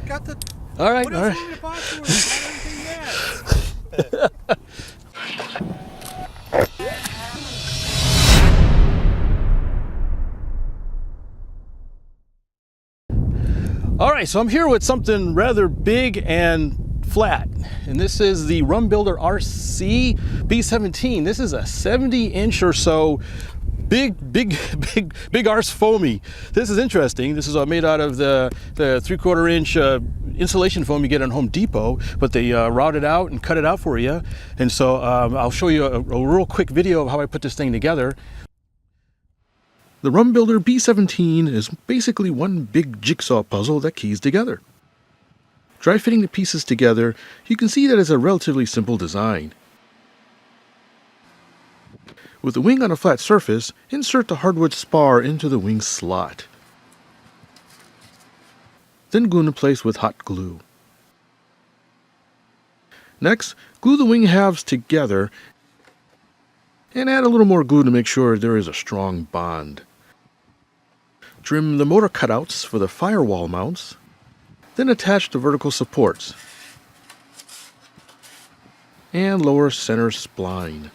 got the... All right, what all else right. do you want me to buy for it? Not everything yet. All right, so I'm here with something rather big and flat, and this is the Rum Builder RC B17. This is a 70-inch or so big arse foamy. This is interesting. This is made out of the 3/4 inch insulation foam you get on Home Depot, but they route it out and cut it out for you. And so I'll show you a real quick video of how I put this thing together. The Rum Builder B17 is basically one big jigsaw puzzle that keys together. Try fitting the pieces together. You can see that it's a relatively simple design. With the wing on a flat surface, insert the hardwood spar into the wing slot. Then glue in place with hot glue. Next, glue the wing halves together and add a little more glue to make sure there is a strong bond. Trim the motor cutouts for the firewall mounts, then attach the vertical supports and lower center spline.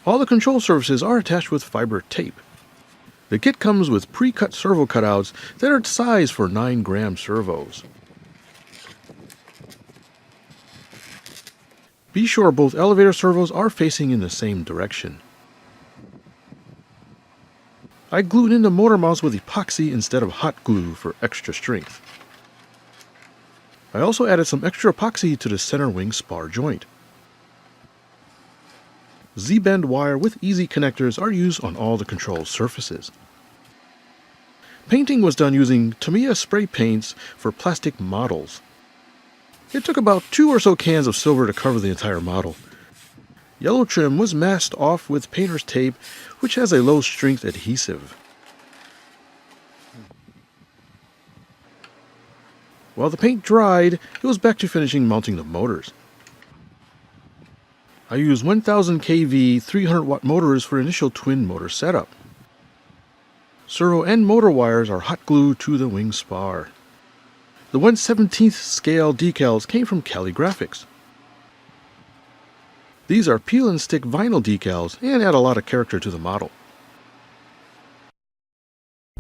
All the control surfaces are attached with fiber tape. The kit comes with pre-cut servo cutouts that are sized for 9-gram servos. Be sure both elevator servos are facing in the same direction. I glued in the motor mounts with epoxy instead of hot glue for extra strength. I also added some extra epoxy to the center wing spar joint. Z-bend wire with easy connectors are used on all the control surfaces. Painting was done using Tamiya spray paints for plastic models. It took about 2 or so cans of silver to cover the entire model. Yellow trim was masked off with painter's tape, which has a low-strength adhesive. While the paint dried, it was back to finishing mounting the motors. I used 1000 kV 300-watt motors for initial twin motor setup. Servo and motor wires are hot glued to the wing spar. The 1/17th scale decals came from Cali Graphics. These are peel and stick vinyl decals and add a lot of character to the model.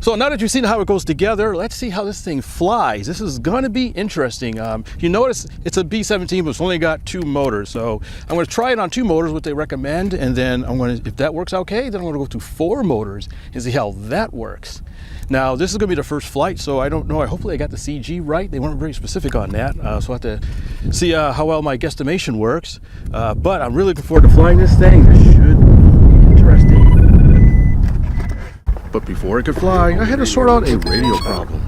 So now that you've seen how it goes together, let's see how this thing flies. This is going to be interesting. You notice it's a B17, but it's only got 2 motors. So I'm going to try it on 2 motors, what they recommend, and then if that works okay, then I'm going to go to 4 motors and see how that works. Now, this is going to be the first flight, so I don't know. Hopefully I got the CG right. They weren't very specific on that, so I'll have to see how well my guesstimation works. But I'm really looking forward to flying this thing. This should be interesting. But before it could fly, I had to sort out a radio problem,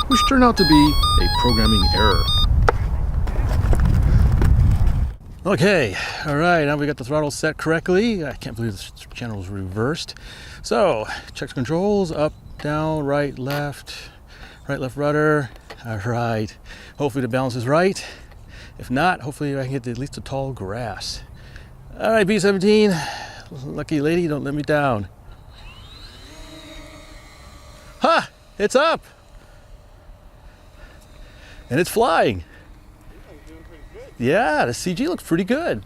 which turned out to be a programming error. Okay, all right, now we got the throttle set correctly. I can't believe this channel was reversed. So, check the controls, up, down, right, left rudder. All right, hopefully the balance is right. If not, hopefully I can get at least the tall grass. All right, B17, lucky lady, don't let me down. Ha! It's up! And it's flying. Yeah, the CG looks pretty good.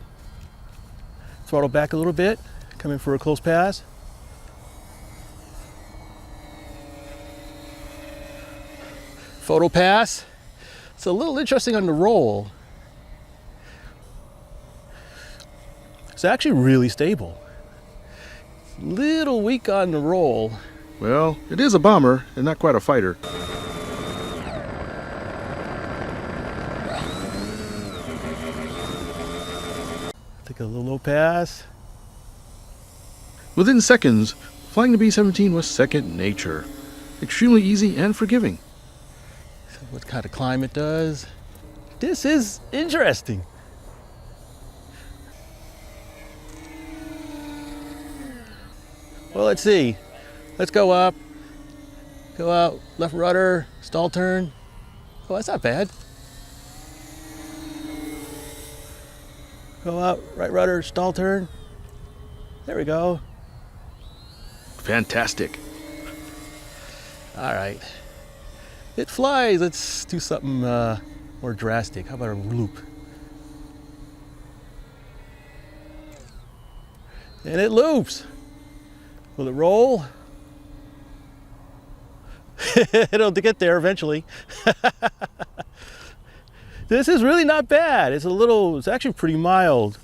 Throttle back a little bit, come in for a close pass. Photo pass. It's a little interesting on the roll. It's actually really stable. Little weak on the roll. Well, it is a bomber and not quite a fighter. Take a little low pass. Within seconds, flying the B-17 was second nature. Extremely easy and forgiving. So what kind of climb it does. This is interesting. Well, let's see. Let's go up, go out, left rudder, stall turn. Oh, that's not bad. Go out, right rudder, stall turn. There we go. Fantastic. All right. It flies. Let's do something more drastic. How about a loop? And it loops. Will it roll? It'll get there eventually. This is really not bad. It's actually pretty mild.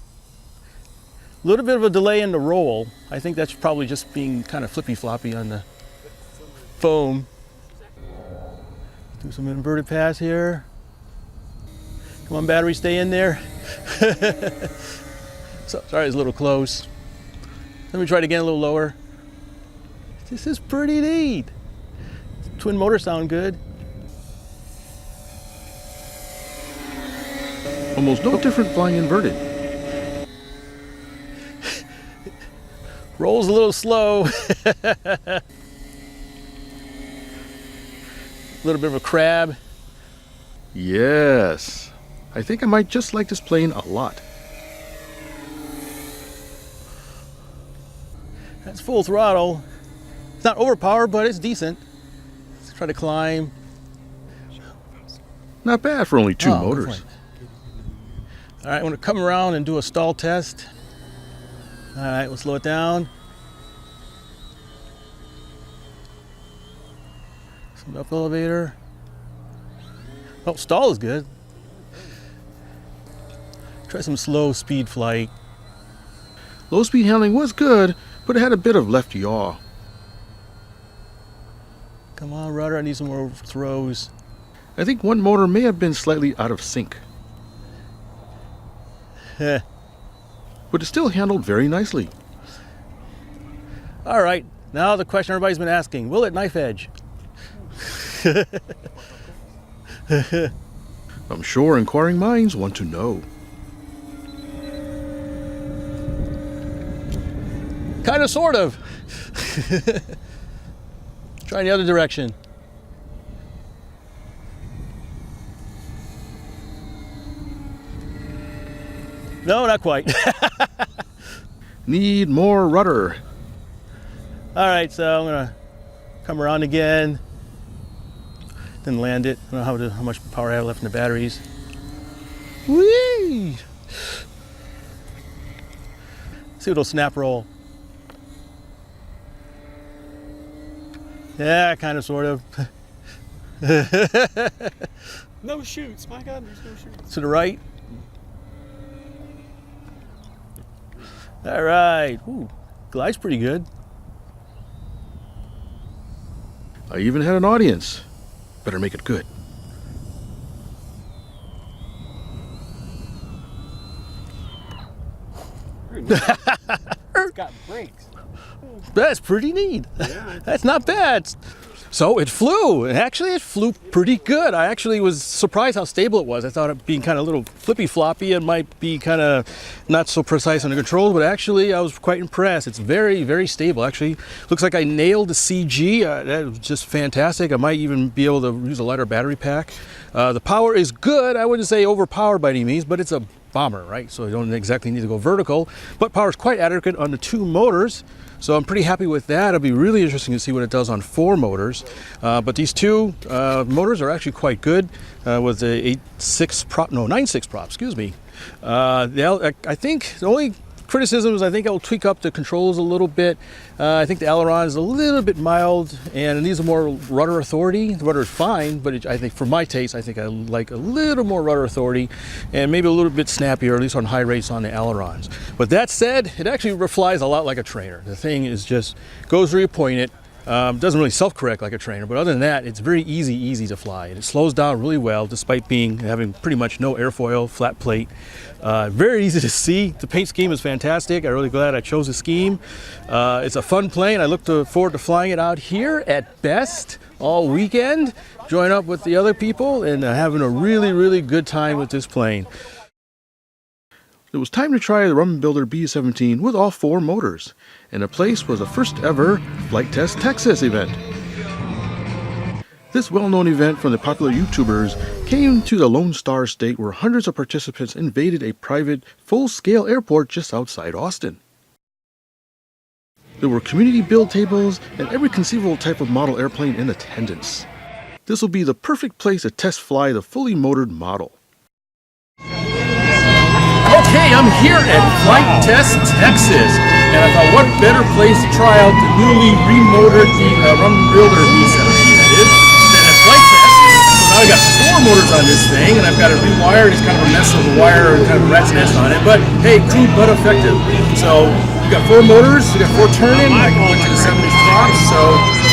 A little bit of a delay in the roll. I think that's probably just being kind of flippy floppy on the foam. Do some inverted pass here. Come on, battery, stay in there. So, sorry, it's a little close. Let me try it again a little lower. This is pretty neat. Twin motors sound good. Almost no different flying inverted. Rolls a little slow. A little bit of a crab. Yes. I think I might just like this plane a lot. That's full throttle. It's not overpowered, but it's decent. Let's try to climb. Not bad for only two motors. All right, I'm going to come around and do a stall test. All right, we'll slow it down. Some up elevator. Oh, stall is good. Try some slow speed flight. Low speed handling was good, but it had a bit of left yaw. Come on, rudder, I need some more throws. I think one motor may have been slightly out of sync. But it still handled very nicely. All right, now the question everybody's been asking, will it knife edge? I'm sure inquiring minds want to know. Kind of, sort of. Try the other direction. No, not quite. Need more rudder. All right, so I'm gonna come around again, then land it. I don't know how much power I have left in the batteries. Whee! See if it'll snap roll. Yeah, kind of, sort of. No shoots, my God, there's no shoots. To the right. All right. Ooh, glides pretty good. I even had an audience. Better make it good. It's got brakes. That's pretty neat. Yeah. That's not bad. So it flew, and actually it flew pretty good. I actually was surprised how stable it was. I thought it being kind of a little flippy floppy, it might be kind of not so precise on the controls, but actually I was quite impressed. It's very, very stable. Actually, looks like I nailed the CG. That was just fantastic. I might even be able to use a lighter battery pack. The power is good. I wouldn't say overpowered by any means, but it's a bomber, right? So you don't exactly need to go vertical, but power is quite adequate on the two motors. So I'm pretty happy with that. It'll be really interesting to see what it does on 4 motors. But these two motors are actually quite good with the 9.6 prop, excuse me. I think the only criticism is I think I'll tweak up the controls a little bit. I think the aileron is a little bit mild and it needs a more rudder authority. The rudder is fine, but I think for my taste, I think I like a little more rudder authority and maybe a little bit snappier, at least on high rates on the ailerons. But that said, it actually flies a lot like a trainer. The thing is just goes where you point it. Doesn't really self-correct like a trainer, but other than that, it's very easy to fly. And it slows down really well, despite having pretty much no airfoil, flat plate. Very easy to see. The paint scheme is fantastic. I'm really glad I chose the scheme. It's a fun plane. I look forward to flying it out here at Best all weekend. Join up with the other people and having a really, really good time with this plane. It was time to try the Rum Builder B-17 with all 4 motors, and the place was the first ever Flight Test Texas event. This well-known event from the popular YouTubers came to the Lone Star State where hundreds of participants invaded a private, full-scale airport just outside Austin. There were community build tables and every conceivable type of model airplane in attendance. this will be the perfect place to test fly the fully motored model. Okay, I'm here at Flight Test, Texas, and I thought what better place to try out the newly remotored Rum Builder B17, that is, than at Flight Test. So now I got 4 motors on this thing, and I've got it rewired. It's kind of a mess of a wire and kind of a rat's nest on it, but hey, crude but effective. So we got 4 motors, we got 4 turning, I can go into the 7-inch props, so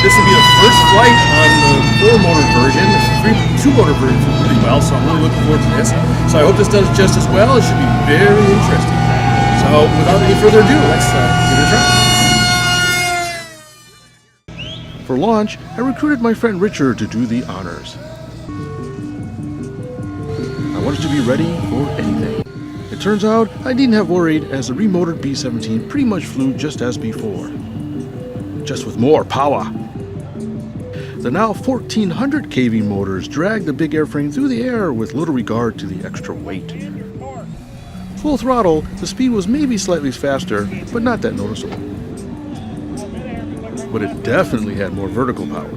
this will be the first flight on the 4-motor version. The 2-motor version did really well, so I'm really looking forward to this. So I hope this does just as well. It should be very interesting. So without any further ado, let's give it a try. For launch, I recruited my friend Richard to do the honors. I wanted to be ready for anything. It turns out I needn't have worried, as the remotored B-17 pretty much flew just as before. Just with more power. The now 1400 kV motors dragged the big airframe through the air with little regard to the extra weight. Full throttle, the speed was maybe slightly faster, but not that noticeable. But it definitely had more vertical power.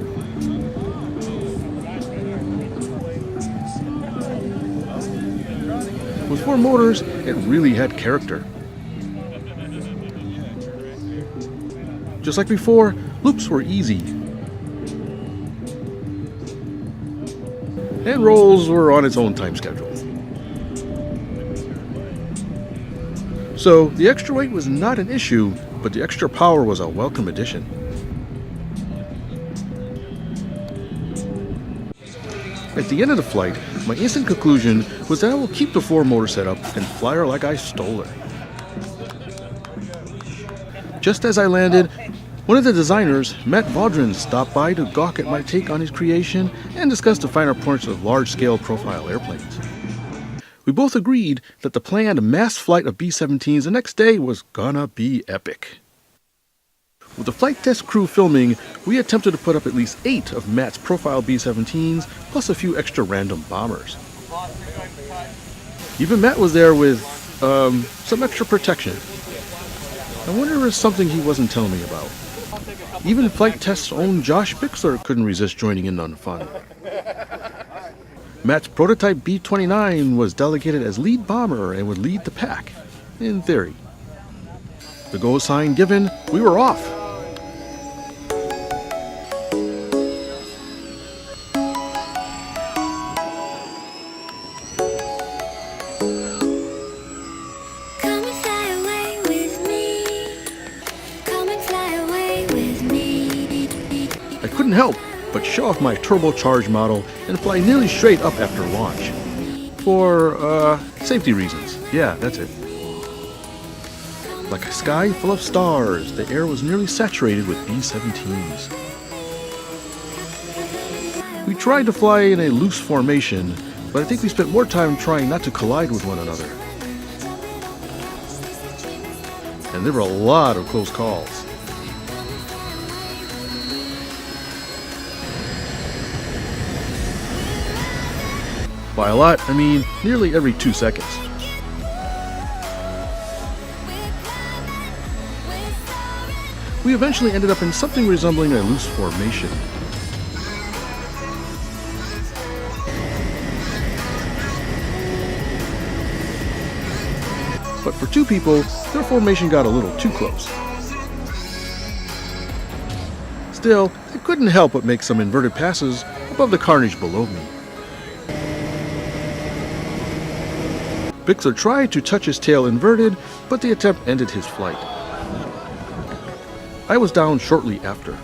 With 4 motors, it really had character. Just like before, loops were easy. And rolls were on its own time schedule. So the extra weight was not an issue, but the extra power was a welcome addition. At the end of the flight, my instant conclusion was that I will keep the 4-motor setup and fly her like I stole her. Just as I landed, one of the designers, Matt Vaudrin, stopped by to gawk at my take on his creation and discuss the finer points of large-scale profile airplanes. We both agreed that the planned mass flight of B-17s the next day was gonna be epic. With the flight test crew filming, we attempted to put up at least 8 of Matt's profile B-17s, plus a few extra random bombers. Even Matt was there with, some extra protection. I wonder if there's something he wasn't telling me about. Even Flight Test's own Josh Bixler couldn't resist joining in on the fun. Matt's prototype B-29 was delegated as lead bomber and would lead the pack, in theory. The go sign given, we were off. I couldn't help but show off my turbocharged model and fly nearly straight up after launch. For, safety reasons. Yeah, that's it. Like a sky full of stars, the air was nearly saturated with B-17s. We tried to fly in a loose formation, but I think we spent more time trying not to collide with one another. And there were a lot of close calls. By a lot, I mean nearly every 2 seconds. We eventually ended up in something resembling a loose formation. But for 2 people, their formation got a little too close. Still, I couldn't help but make some inverted passes above the carnage below me. Bixler tried to touch his tail inverted, but the attempt ended his flight. I was down shortly after.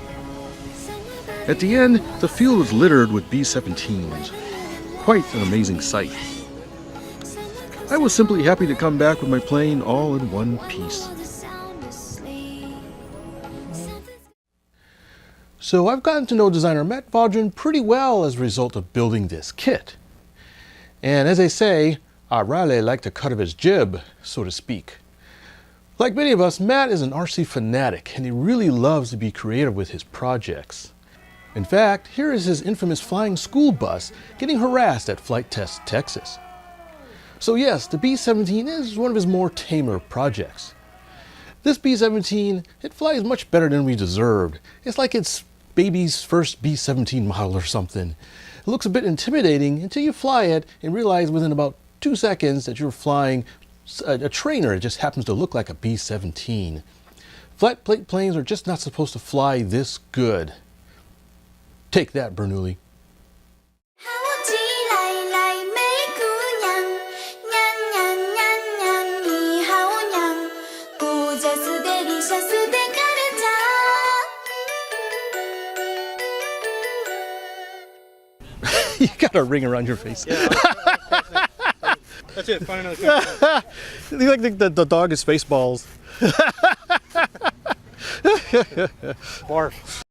At the end, the field was littered with B-17s. Quite an amazing sight. I was simply happy to come back with my plane all in one piece. So I've gotten to know designer Matt Vaudrin pretty well as a result of building this kit. And as they say, I really like the cut of his jib, so to speak. Like many of us, Matt is an RC fanatic, and he really loves to be creative with his projects. In fact, here is his infamous flying school bus getting harassed at Flight Test, Texas. So yes, the B-17 is one of his more tamer projects. This B-17, it flies much better than we deserved. It's like it's baby's first B-17 model or something. It looks a bit intimidating until you fly it and realize within about 2 seconds that you're flying a trainer. It just happens to look like a B-17. Flat plate planes are just not supposed to fly this good. Take that, Bernoulli. You got a ring around your face. Yeah, that's it. Find another country. You look like the dog is Spaceballs. Barf.